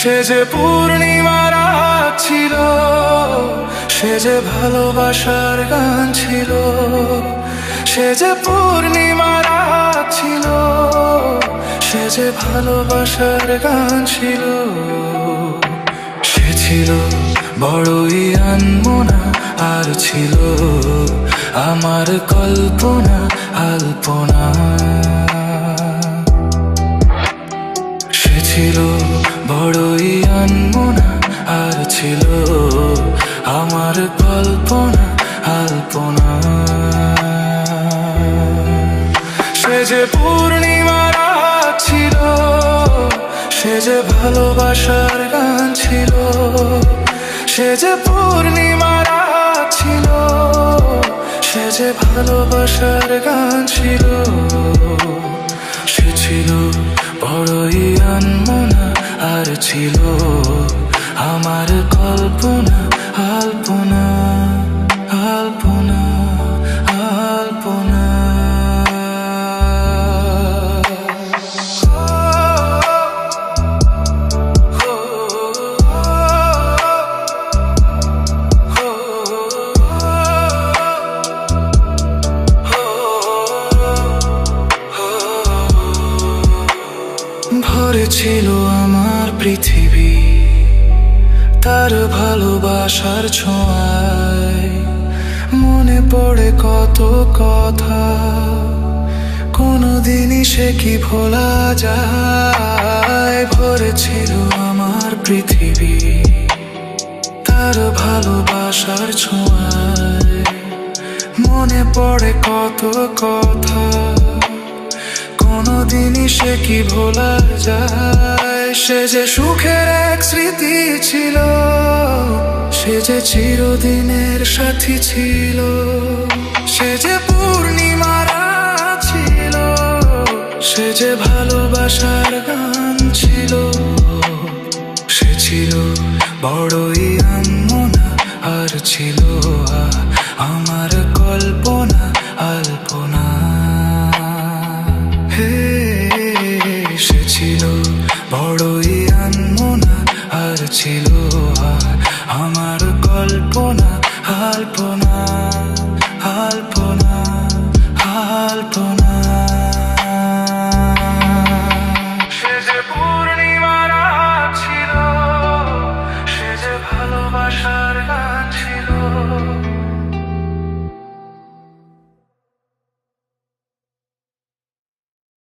সে যে পূর্ণিমা রাত ছিল, সে যে ভালোবাসার গান ছিল। সে যে পূর্ণিমা রাত ছিল, সে যে ভালোবাসার গান ছিল। সে ছিল বড়ই আনমনা, আর ছিল আমার কল্পনা আলপনা। সে ছিল বড়ই আনমনা, আর ছিল আমার কল্পনা আলপনা। সে যে পূর্ণিমা রাত ছিল, সে যে ভালোবাসার গান ছিল। সে যে পূর্ণিমা রাত ছিল, সে যে ভালোবাসার গান ছিল। সে ছিল বড়ই আনমনা, আর ছিল আমার কল্পনা আলপনা আলপনা আলপনা। ভরে ছিল আমার পৃথিবী তার ভালোবাসার ছোঁয়ায়। মনে পড়ে কত কথা, কোনোদিনই সে কি ভোলা যায়। ভরে ছিল আমার পৃথিবী তার ভালোবাসার ছোঁয়ায়। মনে পড়ে কত কথা, কোনোদিনই সে কি ভোলা যায়। সে যে সুখের এক স্মৃতি ছিল, সে যে চিরদিনের সাথী ছিল। সে যে পূর্ণিমা রাত ছিল, সে যে ভালোবাসার গান ছিল। সে ছিল বড়ই আনমনা, আর ছিল আমার কল্পনা আলপনা। সে ছিল বড়ই আনমনা, আর ছিল আমার কল্পনা আলপনা।